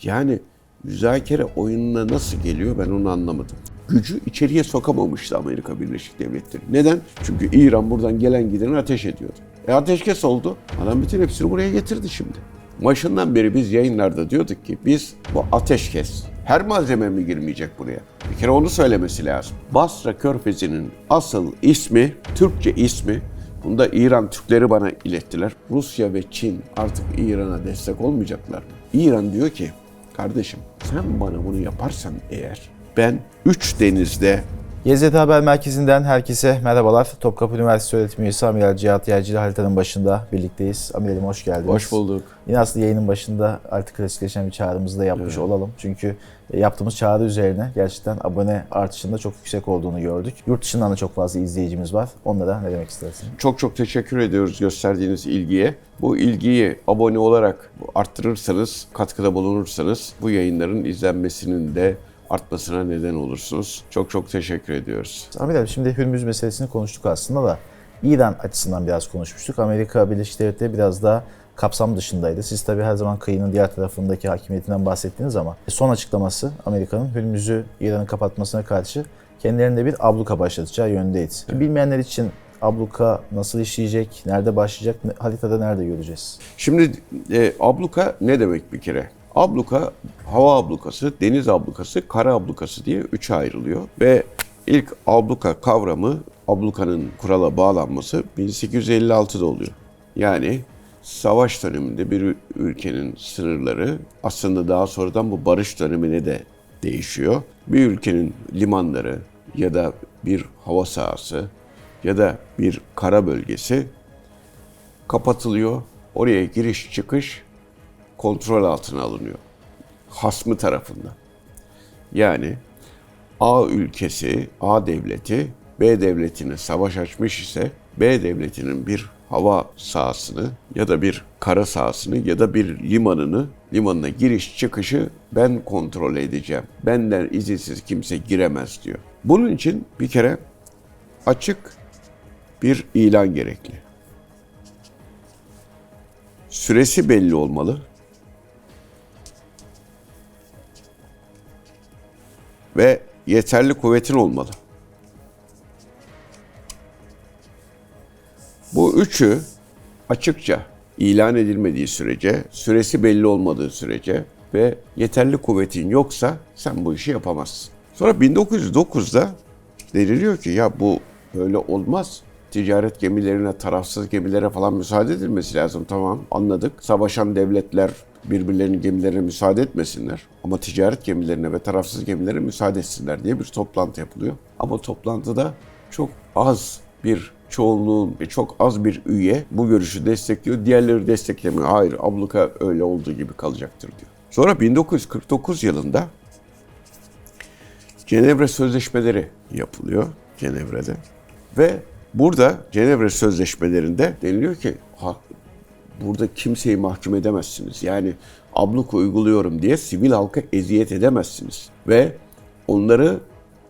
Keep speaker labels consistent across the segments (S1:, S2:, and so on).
S1: Yani müzakere oyununa nasıl geliyor ben onu anlamadım. Gücü içeriye sokamamıştı Amerika Birleşik Devletleri. Neden? Çünkü İran buradan gelen gideni ateş ediyordu. Ateşkes oldu. Adam bütün hepsini buraya getirdi şimdi. Başından beri biz yayınlarda diyorduk ki biz bu ateşkes her malzeme mi girmeyecek buraya? Bir kere onu söylemesi lazım. Basra Körfezi'nin asıl ismi, Türkçe ismi, bunu da İran Türkleri bana ilettiler. Rusya ve Çin artık İran'a destek olmayacaklar. İran diyor ki, kardeşim sen bana bunu yaparsan eğer ben 3 denizde...
S2: YZT Haber Merkezi'nden herkese merhabalar. Topkapı Üniversitesi öğretim üyesi Amiral Cihat Yerci ile haritanın başında birlikteyiz. Amiralim hoş geldiniz.
S1: Hoş bulduk.
S2: Yine aslında yayının başında artık klasikleşen bir çağrımızı da yapmış olalım. Çünkü yaptığımız çağrı üzerine gerçekten abone artışında çok yüksek olduğunu gördük. Yurt dışından da çok fazla izleyicimiz var. Onlara ne demek istersin?
S1: Çok teşekkür ediyoruz gösterdiğiniz ilgiye. Bu ilgiyi abone olarak arttırırsanız, katkıda bulunursanız bu yayınların izlenmesinin de artmasına neden olursunuz. Çok teşekkür ediyoruz.
S2: Amiral, şimdi Hürmüz meselesini konuştuk aslında da İran açısından biraz konuşmuştuk. Amerika Birleşik Devletleri biraz daha kapsam dışındaydı. Siz tabii her zaman kıyının diğer tarafındaki hakimiyetinden bahsettiniz ama son açıklaması Amerika'nın Hürmüz'ü İran'ın kapatmasına karşı kendilerinde bir abluka başlatacağı yönündeydi. Evet. Bilmeyenler için abluka nasıl işleyecek, nerede başlayacak, haritada nerede göreceğiz?
S1: Şimdi abluka ne demek bir kere? Abluka, hava ablukası, deniz ablukası, kara ablukası diye üçe ayrılıyor. Ve ilk abluka kavramı, ablukanın kurala bağlanması 1856'da oluyor. Yani savaş döneminde bir ülkenin sınırları aslında daha sonradan bu barış dönemine de değişiyor. Bir ülkenin limanları ya da bir hava sahası ya da bir kara bölgesi kapatılıyor. Oraya giriş çıkış kontrol altına alınıyor. Hasmı tarafından. Yani A ülkesi, A devleti B devletine savaş açmış ise B devletinin bir hava sahasını ya da bir kara sahasını ya da bir limanına giriş çıkışı ben kontrol edeceğim. Benden izinsiz kimse giremez diyor. Bunun için bir kere açık bir ilan gerekli. Süresi belli olmalı. Ve yeterli kuvvetin olmalı. Bu üçü açıkça ilan edilmediği sürece, süresi belli olmadığı sürece ve yeterli kuvvetin yoksa sen bu işi yapamazsın. Sonra 1909'da deniliyor ki ya bu böyle olmaz. Ticaret gemilerine, tarafsız gemilere falan müsaade edilmesi lazım. Tamam, anladık. Savaşan devletler birbirlerinin gemilerine müsaade etmesinler. Ama ticaret gemilerine ve tarafsız gemilere müsaade etsinler diye bir toplantı yapılıyor. Ama toplantıda çok az bir çoğunluğun ve çok az bir üye bu görüşü destekliyor. Diğerleri desteklemiyor. Hayır, abluka öyle olduğu gibi kalacaktır diyor. Sonra 1949 yılında Cenevre Sözleşmeleri yapılıyor Cenevre'de. Ve burada Cenevre Sözleşmelerinde deniliyor ki burada kimseyi mahkum edemezsiniz. Yani abluka uyguluyorum diye sivil halka eziyet edemezsiniz. Ve onları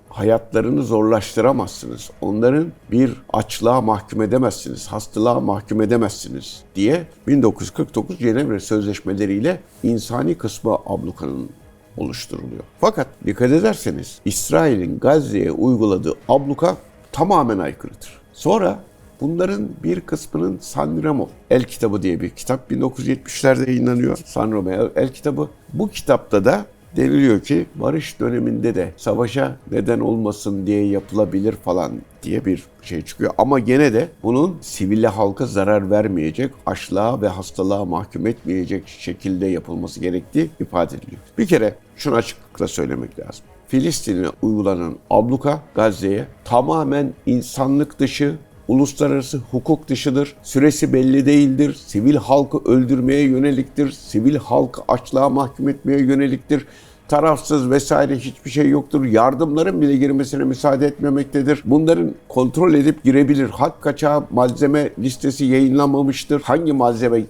S1: hayatlarını zorlaştıramazsınız. Onların bir açlığa mahkum edemezsiniz, hastalığa mahkum edemezsiniz diye 1949 Cenevre Sözleşmeleriyle insani kısmı ablukanın oluşturuluyor. Fakat dikkat ederseniz İsrail'in Gazze'ye uyguladığı abluka tamamen aykırıdır. Sonra bunların bir kısmının Sanremo El Kitabı diye bir kitap 1970'lerde yayınlanıyor. Sanremo El Kitabı. Bu kitapta da deniliyor ki barış döneminde de savaşa neden olmasın diye yapılabilir falan diye bir şey çıkıyor. Ama gene de bunun sivile halka zarar vermeyecek, açlığa ve hastalığa mahkum etmeyecek şekilde yapılması gerektiği ifade ediliyor. Bir kere şunu açıklıkla söylemek lazım. Filistin'e uygulanan abluka Gazze'ye tamamen insanlık dışı, uluslararası hukuk dışıdır, süresi belli değildir, sivil halkı öldürmeye yöneliktir, sivil halkı açlığa mahkum etmeye yöneliktir, tarafsız vesaire hiçbir şey yoktur, yardımların bile girmesine müsaade etmemektedir. Bunların kontrol edip girebilir. Hak kaçağı malzeme listesi yayınlanmamıştır. Hangi malzeme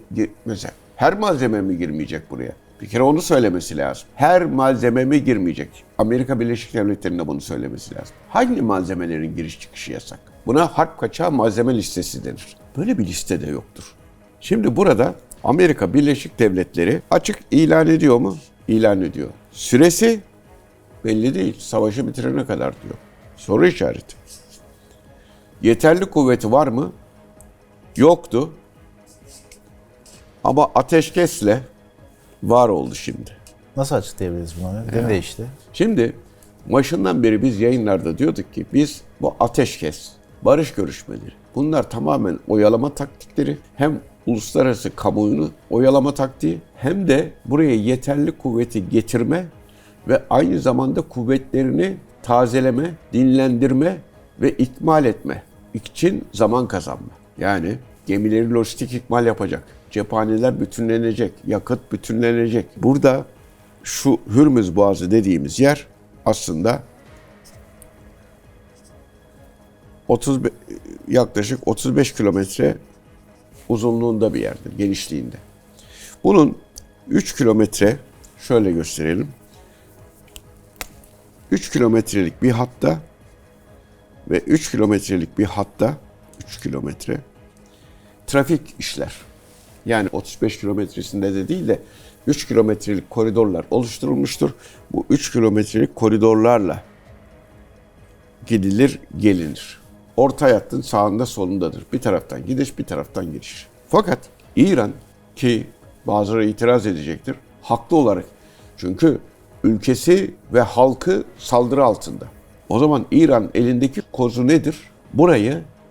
S1: mesela? Her malzeme mi girmeyecek buraya? Bir kere onu söylemesi lazım. Her malzeme mi girmeyecek? Amerika Birleşik Devletleri'nde bunu söylemesi lazım. Hangi malzemelerin giriş çıkışı yasak? Buna harp kaçağı malzeme listesi denir. Böyle bir liste de yoktur. Şimdi burada Amerika Birleşik Devletleri açık ilan ediyor mu? ilan ediyor. Süresi belli değil. Savaşı bitirene kadar diyor. Soru işareti. Yeterli kuvveti var mı? Yoktu. Ama ateşkesle var oldu şimdi.
S2: Nasıl açıklayabiliriz bunu? Ne değişti?
S1: Şimdi başından beri biz yayınlarda diyorduk ki biz bu ateşkes, barış görüşmeleri bunlar tamamen oyalama taktikleri. Hem uluslararası kamuoyunu oyalama taktiği hem de buraya yeterli kuvveti getirme ve aynı zamanda kuvvetlerini tazeleme, dinlendirme ve ikmal etme için zaman kazanma. Yani gemileri lojistik ikmal yapacak, cephaneler bütünlenecek, yakıt bütünlenecek. Burada şu Hürmüz Boğazı dediğimiz yer aslında yaklaşık 35 kilometre uzunluğunda bir yerdir, genişliğinde. Bunun 3 kilometre, şöyle gösterelim. 3 kilometrelik bir hatta ve 3 kilometrelik bir hatta 3 kilometre trafik işler. Yani 35 kilometresinde de değil de 3 kilometrelik koridorlar oluşturulmuştur. Bu 3 kilometrelik koridorlarla gidilir, gelinir. Orta hattın sağında solundadır. Bir taraftan gidiş, bir taraftan giriş. Fakat İran, ki bazıları itiraz edecektir, haklı olarak. Çünkü ülkesi ve halkı saldırı altında. O zaman İran elindeki kozu nedir?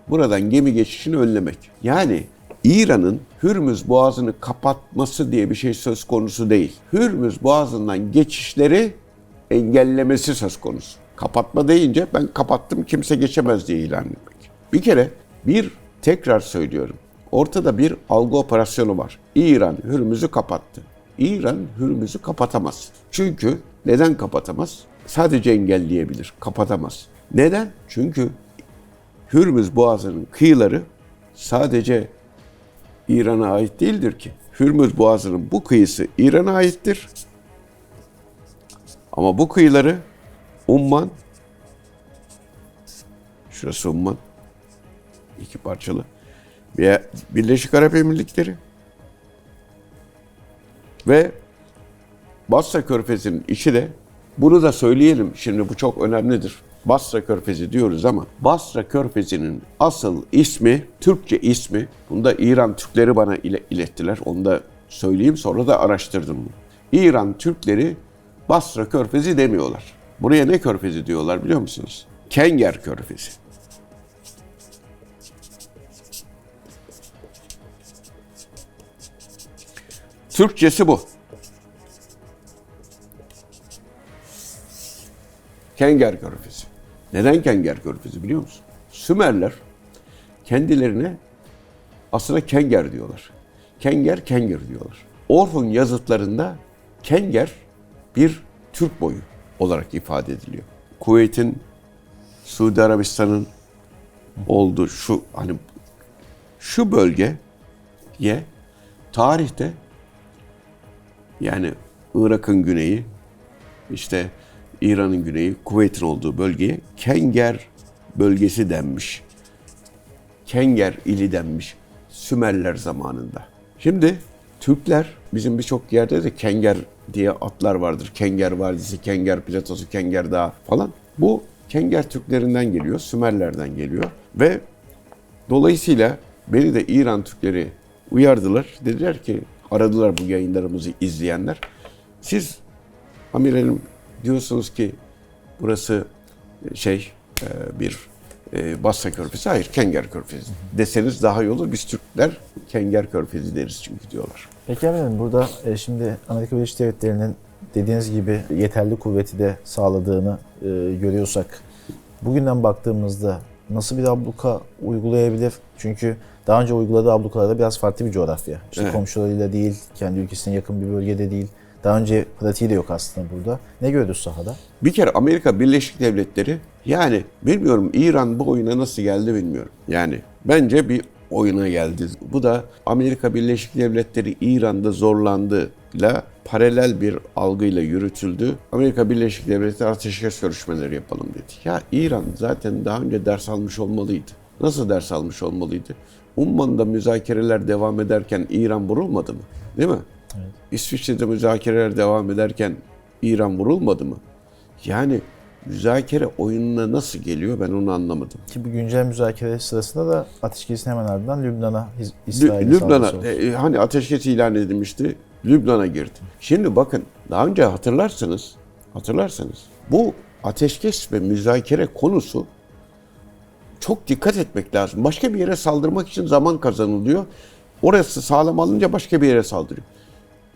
S1: Buradan gemi geçişini önlemek. Yani İran'ın Hürmüz Boğazı'nı kapatması diye bir şey söz konusu değil. Hürmüz Boğazı'ndan geçişleri engellemesi söz konusu. Kapatma deyince ben kapattım kimse geçemez diye ilan etmek. Bir kere tekrar söylüyorum. Ortada bir algı operasyonu var. İran Hürmüz'ü kapattı. İran Hürmüz'ü kapatamaz. Çünkü neden kapatamaz? Sadece engelleyebilir, kapatamaz. Neden? Çünkü Hürmüz Boğazı'nın kıyıları sadece İran'a ait değildir ki. Hürmüz Boğazı'nın bu kıyısı İran'a aittir. Ama bu kıyıları Umman, şurası Umman, iki parçalı, Birleşik Arap Emirlikleri ve Basra Körfezi'nin içi de, bunu da söyleyelim şimdi, bu çok önemlidir. Basra Körfezi diyoruz ama Basra Körfezi'nin asıl ismi, Türkçe ismi, bunu da İran Türkleri bana ilettiler. Onu da söyleyeyim, sonra da araştırdım bunu. İran Türkleri Basra Körfezi demiyorlar. Buraya ne körfezi diyorlar biliyor musunuz? Kenger Körfezi. Türkçesi bu. Kenger Körfezi. Neden Kenger Körfezi biliyor musun? Sümerler kendilerine aslında Kenger diyorlar. Kenger diyorlar. Orhun yazıtlarında Kenger bir Türk boyu olarak ifade ediliyor. Kuveyt'in, Suudi Arabistan'ın olduğu şu bölgeye tarihte, yani Irak'ın güneyi, işte İran'ın güneyi, Kuveyt'in olduğu bölgeye Kenger bölgesi denmiş. Kenger ili denmiş Sümerler zamanında. Şimdi Türkler, bizim birçok yerde de Kenger diye atlar vardır. Kenger Vadisi, Kenger Platosu, Kenger Dağı falan. Bu Kenger Türklerinden geliyor, Sümerlerden geliyor ve dolayısıyla beni de İran Türkleri uyardılar. Dediler ki, aradılar bu yayınlarımızı izleyenler. Siz amiralim diyorsunuz ki burası Basra Körfezi. Hayır, Kenger Körfezi deseniz daha iyi olur. Biz Türkler Kenger Körfezi deriz çünkü diyorlar.
S2: Peki efendim, burada şimdi Amerika Birleşik Devletleri'nin dediğiniz gibi yeterli kuvveti de sağladığını görüyorsak, bugünden baktığımızda nasıl bir abluka uygulayabilir? Çünkü daha önce uyguladığı ablukalarda biraz farklı bir coğrafya. İşte evet, komşularıyla değil, kendi ülkesine yakın bir bölgede değil. Daha önce pratiği de yok aslında burada. Ne gördük sahada? Bir
S1: kere Amerika Birleşik Devletleri, yani bilmiyorum İran bu oyuna nasıl geldi bilmiyorum. Yani bence bir oyuna geldi. Bu da Amerika Birleşik Devletleri İran'da zorlandığıyla paralel bir algıyla yürütüldü. Amerika Birleşik Devletleri ateşkes görüşmeleri yapalım dedi. Ya İran zaten daha önce ders almış olmalıydı. Nasıl ders almış olmalıydı? Umman'da müzakereler devam ederken İran vurulmadı mı? Değil mi?
S2: Evet.
S1: İsviçre'de müzakereler devam ederken İran vurulmadı mı? Yani müzakere oyununa nasıl geliyor ben onu anlamadım.
S2: Ki bu güncel müzakere sırasında da ateşkesin hemen ardından Lübnan'a İsrail'in
S1: Lübnan'a
S2: saldırısı oldu.
S1: hani ateşkes ilan edilmişti. Lübnan'a girdi. Şimdi bakın daha önce hatırlarsanız bu ateşkes ve müzakere konusu çok dikkat etmek lazım. Başka bir yere saldırmak için zaman kazanılıyor. Orası sağlam alınca başka bir yere saldırıyor.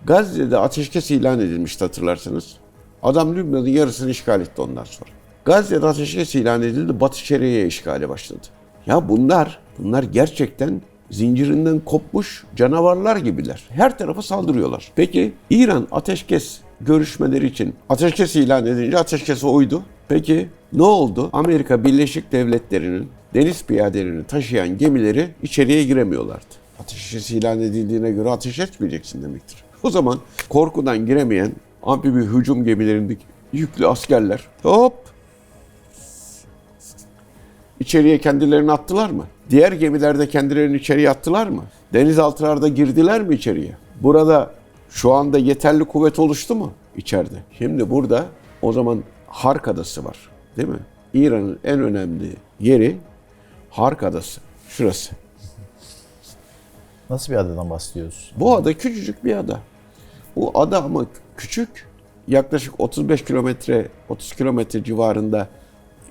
S1: Gazze'de ateşkes ilan edilmişti hatırlarsanız. Adam Lübnan'ın yarısını işgal etti ondan sonra. Gazze'de ateşkes ilan edildi, Batı Şeria'ya işgale başladı. Ya bunlar gerçekten zincirinden kopmuş canavarlar gibiler. Her tarafa saldırıyorlar. Peki İran ateşkes görüşmeleri için ateşkes ilan edince ateşkese uydu. Peki ne oldu? Amerika Birleşik Devletleri'nin deniz piyadelerini taşıyan gemileri içeriye giremiyorlardı. Ateşkes ilan edildiğine göre ateş etmeyeceksin demektir. O zaman korkudan giremeyen amfibi hücum gemilerindeki yüklü askerler hop içeriye kendilerini attılar mı? Diğer gemilerde kendilerini içeriye attılar mı? Denizaltılarda girdiler mi içeriye? Burada şu anda yeterli kuvvet oluştu mu içeride? Şimdi burada o zaman Hark Adası var, değil mi? İran'ın en önemli yeri Hark Adası. Şurası.
S2: Nasıl bir adadan bahsediyoruz?
S1: Bu ada küçücük bir ada. Bu ada ama küçük. Yaklaşık 35 kilometre, 30 kilometre civarında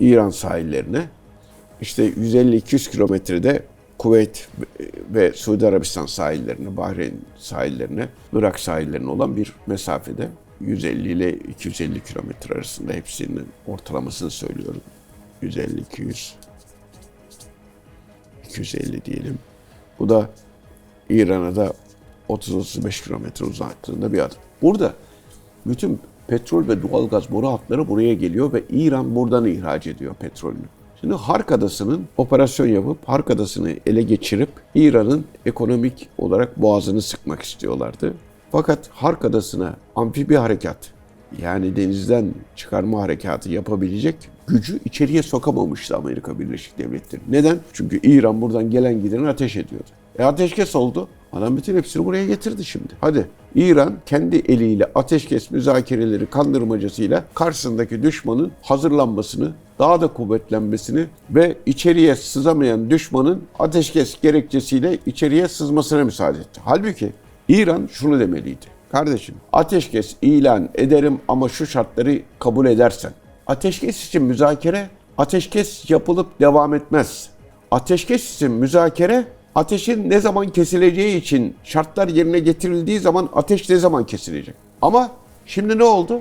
S1: İran sahillerine. İşte 150-200 kilometrede Kuveyt ve Suudi Arabistan sahillerine, Bahreyn sahillerine, Irak sahillerine olan bir mesafede. 150 ile 250 kilometre arasında hepsinin ortalamasını söylüyorum. 150, 200, 250 diyelim. Bu da İran'a da 30-35 kilometre uzaklığında bir ada. Burada bütün petrol ve doğalgaz boru hatları buraya geliyor ve İran buradan ihraç ediyor petrolünü. Şimdi Hark Adası'nın operasyon yapıp Hark Adası'nı ele geçirip İran'ın ekonomik olarak boğazını sıkmak istiyorlardı. Fakat Hark Adası'na amfibi harekat yani denizden çıkarma harekatı yapabilecek gücü içeriye sokamamıştı Amerika Birleşik Devletleri. Neden? Çünkü İran buradan gelen gideni ateş ediyordu. Ateşkes oldu. Adam bütün hepsini buraya getirdi şimdi. Hadi İran kendi eliyle ateşkes müzakereleri kandırmacasıyla karşısındaki düşmanın hazırlanmasını, daha da kuvvetlenmesini ve içeriye sızamayan düşmanın ateşkes gerekçesiyle içeriye sızmasına müsaade etti. Halbuki İran şunu demeliydi. Kardeşim ateşkes ilan ederim ama şu şartları kabul edersen. Ateşkes için müzakere, ateşkes yapılıp devam etmez. Ateşkes için müzakere, ateşin ne zaman kesileceği için şartlar yerine getirildiği zaman ateş ne zaman kesilecek. Ama şimdi ne oldu?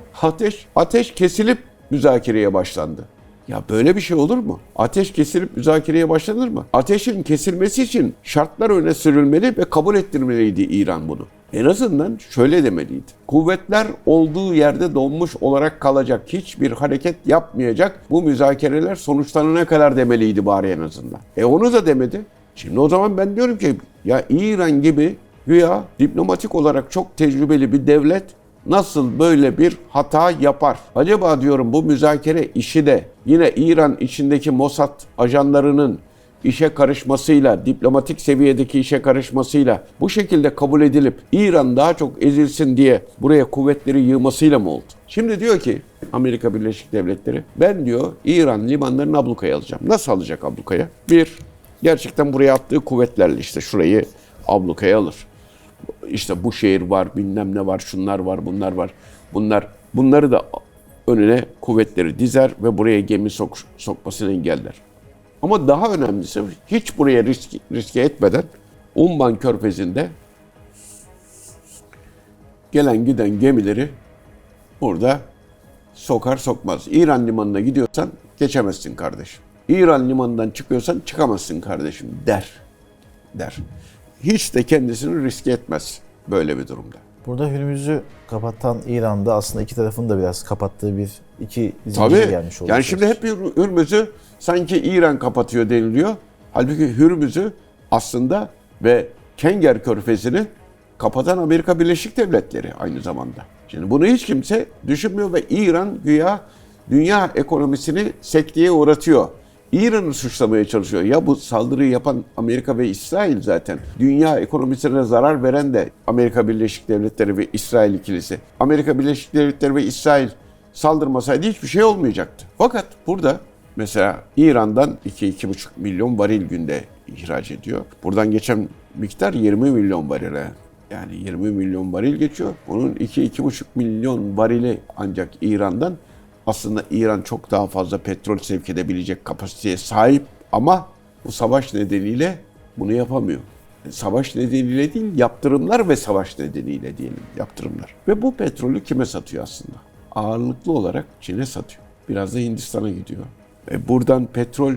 S1: Ateş kesilip müzakereye başlandı. Ya böyle bir şey olur mu? Ateş kesilip müzakereye başlanır mı? Ateşin kesilmesi için şartlar öne sürülmeli ve kabul ettirmeliydi İran bunu. En azından şöyle demeliydi. Kuvvetler olduğu yerde donmuş olarak kalacak, hiçbir hareket yapmayacak, bu müzakereler sonuçlanana kadar demeliydi bari en azından. Onu da demedi. Şimdi o zaman ben diyorum ki ya İran gibi güya diplomatik olarak çok tecrübeli bir devlet nasıl böyle bir hata yapar? Acaba diyorum bu müzakere işi de yine İran içindeki Mossad ajanlarının işe karışmasıyla, diplomatik seviyedeki işe karışmasıyla bu şekilde kabul edilip İran daha çok ezilsin diye buraya kuvvetleri yığmasıyla mı oldu? Şimdi diyor ki Amerika Birleşik Devletleri ben diyor İran limanlarını ablukaya alacağım. Nasıl alacak ablukaya? Gerçekten buraya attığı kuvvetlerle işte şurayı ablukaya alır. İşte bu şehir var, bilmem ne var, şunlar var, bunlar var. Bunları da önüne kuvvetleri dizer ve buraya gemi sokmasını engeller. Ama daha önemlisi hiç buraya riske etmeden Umman Körfezi'nde gelen giden gemileri burada sokar sokmaz. İran limanına gidiyorsan geçemezsin kardeşim. İran limanından çıkıyorsan çıkamazsın kardeşim der. Hiç de kendisini riske etmez böyle bir durumda.
S2: Burada Hürmüz'ü kapatan İran'da aslında iki tarafın da biraz kapattığı iki zincire gelmiş oluyor.
S1: Yani şimdi hep Hürmüz'ü sanki İran kapatıyor deniliyor. Halbuki Hürmüz'ü aslında ve Kenger Körfezi'ni kapatan Amerika Birleşik Devletleri aynı zamanda. Şimdi bunu hiç kimse düşünmüyor ve İran güya dünya ekonomisini sekteye uğratıyor. İran'ı suçlamaya çalışıyor. Ya bu saldırıyı yapan Amerika ve İsrail zaten. Dünya ekonomisine zarar veren de Amerika Birleşik Devletleri ve İsrail ikilisi. Amerika Birleşik Devletleri ve İsrail saldırmasaydı hiçbir şey olmayacaktı. Fakat burada mesela İran'dan 2-2,5 milyon varil günde ihraç ediyor. Buradan geçen miktar 20 milyon varile. Yani 20 milyon varil geçiyor. Bunun 2-2,5 milyon varili ancak İran'dan. Aslında İran çok daha fazla petrol sevk edebilecek kapasiteye sahip ama bu savaş nedeniyle bunu yapamıyor. Savaş nedeniyle değil, yaptırımlar ve savaş nedeniyle diyelim, yaptırımlar. Ve bu petrolü kime satıyor aslında? Ağırlıklı olarak Çin'e satıyor. Biraz da Hindistan'a gidiyor. Buradan petrol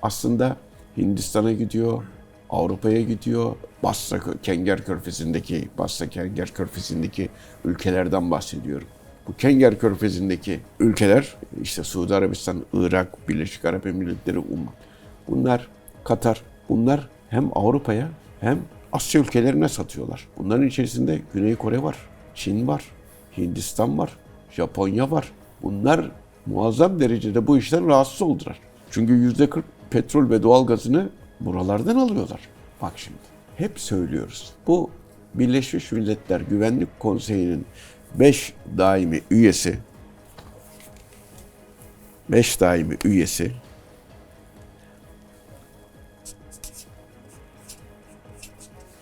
S1: aslında Hindistan'a gidiyor, Avrupa'ya gidiyor. Basra Kenger Körfezi'ndeki ülkelerden bahsediyorum. Bu Kenger Körfezi'ndeki ülkeler, işte Suudi Arabistan, Irak, Birleşik Arap Emirlikleri, bunlar, Katar, bunlar hem Avrupa'ya hem Asya ülkelerine satıyorlar. Bunların içerisinde Güney Kore var, Çin var, Hindistan var, Japonya var. Bunlar muazzam derecede bu işten rahatsız oldular. Çünkü %40 petrol ve doğalgazını buralardan alıyorlar. Bak şimdi, hep söylüyoruz. Bu Birleşmiş Milletler Güvenlik Konseyi'nin 5 daimi üyesi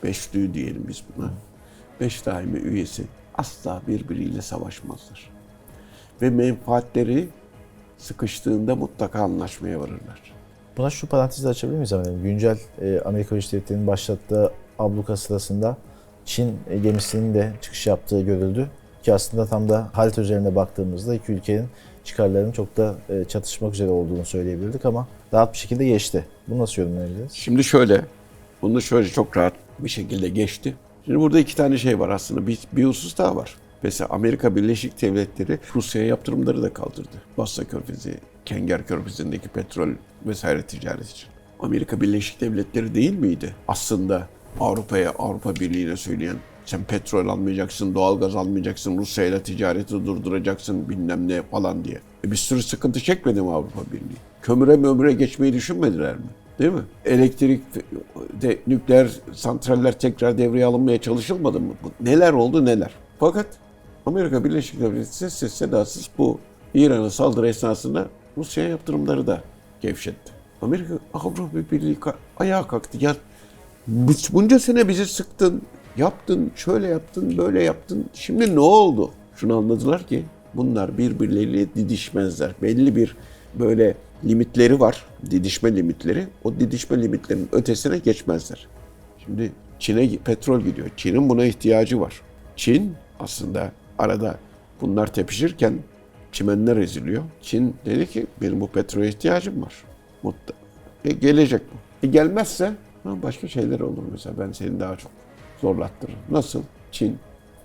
S1: beşlüğü diyelim biz buna. 5 daimi üyesi asla birbiriyle savaşmazlar. Ve menfaatleri sıkıştığında mutlaka anlaşmaya varırlar.
S2: Buna şu parantezi açabilir miyiz? Güncel Amerika Birleşik Devletleri'nin başlattığı abluka sırasında Çin gemisinin de çıkış yaptığı görüldü. Ki aslında tam da harita üzerine baktığımızda iki ülkenin çıkarlarının çok da çatışmak üzere olduğunu söyleyebilirdik ama rahat bir şekilde geçti. Bunu nasıl yorumlayabiliriz?
S1: Şimdi şöyle, bunu şöyle çok rahat bir şekilde geçti. Şimdi burada iki tane şey var aslında. Bir husus daha var. Mesela Amerika Birleşik Devletleri Rusya'ya yaptırımları da kaldırdı. Basra Körfezi, Kenger Körfezi'ndeki petrol vesaire ticaret için. Amerika Birleşik Devletleri değil miydi aslında Avrupa Birliği'ne söyleyen, sen petrol almayacaksın, doğalgaz almayacaksın, Rusya ile ticareti durduracaksın bilmem ne falan diye. Bir sürü sıkıntı çekmedi mi Avrupa Birliği? Kömüre geçmeyi düşünmediler mi? Değil mi? Elektrik, nükleer santraller tekrar devreye alınmaya çalışılmadı mı? Neler oldu neler. Fakat Amerika Birleşik Devletleri sessiz sedasız bu İran'a saldırı esnasında Rusya'ya yaptırımları da gevşetti. Avrupa Birliği ayağa kalktı. Ya bunca sene bizi sıktın, yaptın, şöyle yaptın, böyle yaptın. Şimdi ne oldu? Şunu anladılar ki bunlar birbirleriyle didişmezler. Belli bir böyle limitleri var, didişme limitleri. O didişme limitlerinin ötesine geçmezler. Şimdi Çin'e petrol gidiyor. Çin'in buna ihtiyacı var. Çin aslında arada bunlar tepişirken çimenler eziliyor. Çin dedi ki benim bu petrole ihtiyacım var. Gelecek bu. Gelmezse başka şeyler olur mesela. Ben seni daha çok zorlattırırım. Nasıl? Çin.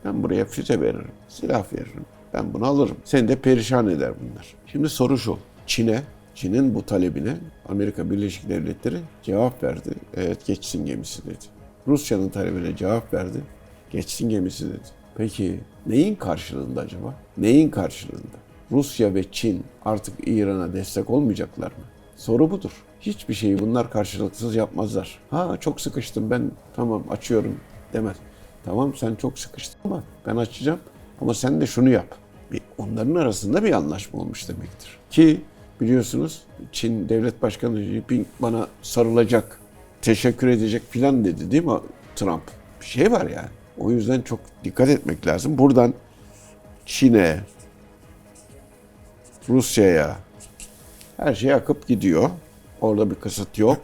S1: Ben buraya füze veririm, silah veririm. Ben bunu alırım. Seni de perişan eder bunlar. Şimdi soru şu. Çin'in bu talebine Amerika Birleşik Devletleri cevap verdi. Evet geçsin gemisi dedi. Rusya'nın talebine cevap verdi. Geçsin gemisi dedi. Peki neyin karşılığında acaba? Neyin karşılığında? Rusya ve Çin artık İran'a destek olmayacaklar mı? Soru budur. Hiçbir şeyi bunlar karşılıksız yapmazlar. Çok sıkıştım ben tamam açıyorum demez. Tamam sen çok sıkıştın ama ben açacağım ama sen de şunu yap. Onların arasında bir anlaşma olmuş demektir. Ki biliyorsunuz Çin Devlet Başkanı Xi Jinping bana sarılacak, teşekkür edecek filan dedi değil mi Trump? Bir şey var yani. O yüzden çok dikkat etmek lazım. Buradan Çin'e, Rusya'ya her şey akıp gidiyor. Orada bir kısıt yok.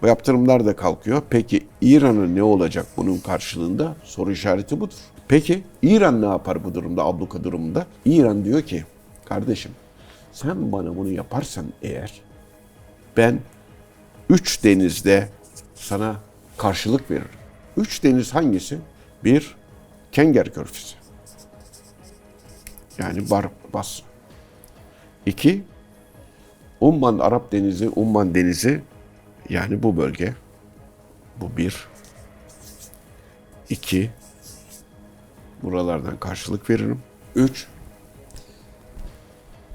S1: Bu yaptırımlar da kalkıyor. Peki İran'a ne olacak bunun karşılığında? Soru işareti budur. Peki İran ne yapar bu durumda, abluka durumunda? İran diyor ki, kardeşim sen bana bunu yaparsan eğer ben 3 denizde sana karşılık veririm. 3 deniz hangisi? 1. Kenger Körfezi. Yani Basra. 2. Arap Denizi, Umman Denizi yani bu bölge. Bu 1. 2. Buralardan karşılık veririm. 3.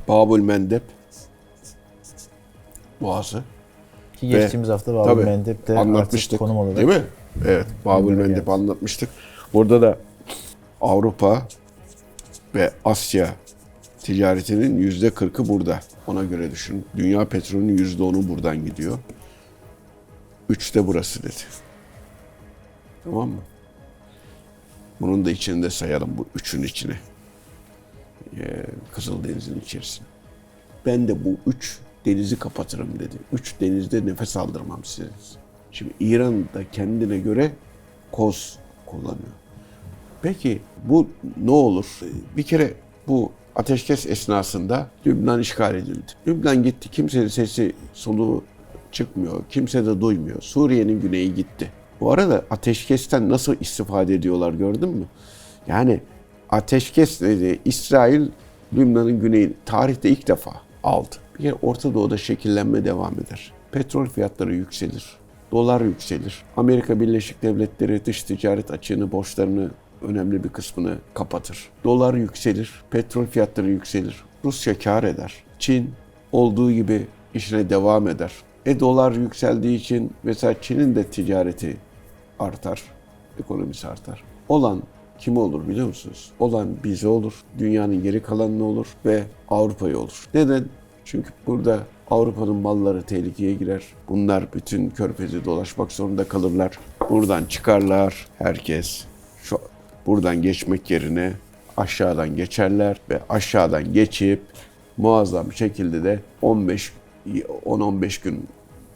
S1: Babül Mendeb. Boğazı.
S2: Ki geçtiğimiz hafta Babül
S1: Tabii,
S2: Mendeb'de artık
S1: anlatmıştık.
S2: konum olarak.
S1: Değil mi? Evet. Babül
S2: Gündeme
S1: Mendeb
S2: geldi.
S1: anlatmıştık. Burada da Avrupa ve Asya ticaretinin %40'ı burada. Ona göre düşün. Dünya petrolünün %10'u buradan gidiyor. 3 de burası dedi. Tamam mı? Bunun da içinde sayalım, bu üçün içine. Kızıldeniz'in içerisine. Ben de bu 3 denizi kapatırım dedi. 3 denizde nefes aldırmam size. Şimdi İran da kendine göre koz kullanıyor. Peki bu ne olur? Bir kere bu ateşkes esnasında Lübnan işgal edildi. Lübnan gitti, kimsenin sesi soluğu çıkmıyor, kimse de duymuyor. Suriye'nin güneyi gitti. Bu arada ateşkesten nasıl istifade ediyorlar gördün mü? Yani ateşkes dedi, İsrail Lübnan'ın güneyini tarihte ilk defa aldı. Bir kere Orta Doğu'da şekillenme devam eder. Petrol fiyatları yükselir. Dolar yükselir. Amerika Birleşik Devletleri dış ticaret açığını, borçlarını önemli bir kısmını kapatır. Dolar yükselir, petrol fiyatları yükselir. Rusya kâr eder. Çin olduğu gibi işine devam eder. Dolar yükseldiği için mesela Çin'in de ticareti artar, ekonomisi artar. Olan kim olur biliyor musunuz? Olan bize olur, dünyanın geri kalanına olur ve Avrupa'ya olur. Neden? Çünkü burada Avrupa'nın malları tehlikeye girer. Bunlar bütün körfezi dolaşmak zorunda kalırlar. Buradan çıkarlar herkes. Buradan geçmek yerine aşağıdan geçerler ve aşağıdan geçip muazzam şekilde de 10-15 gün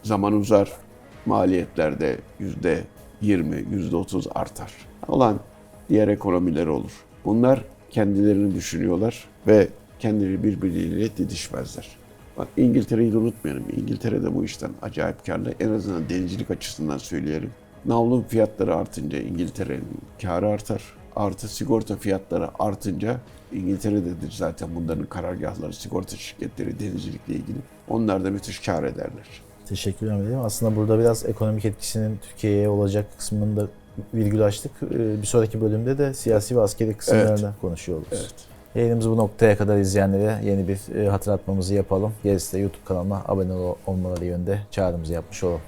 S1: zaman uzar. Maliyetler de %20, %30 artar. Olan diğer ekonomiler olur. Bunlar kendilerini düşünüyorlar ve kendileri birbirleriyle didişmezler. Bak İngiltere'yi de unutmayalım. İngiltere de bu işten acayip karlı. En azından denizcilik açısından söyleyelim. Navlun fiyatları artınca İngiltere'nin kârı artar. Artı sigorta fiyatları artınca İngiltere'dedir zaten bunların karargahları, sigorta şirketleri denizcilikle ilgili. Onlar da müthiş kâr ederler.
S2: Teşekkür ederim. Aslında burada biraz ekonomik etkisinin Türkiye'ye olacak kısmında virgül açtık. Bir sonraki bölümde de siyasi ve askeri kısımlarını konuşuyor oluruz.
S1: Evet.
S2: Yayınımızı bu noktaya kadar izleyenlere yeni bir hatırlatmamızı yapalım. Gerisi de YouTube kanalına abone olmaları yönünde çağrımızı yapmış olalım.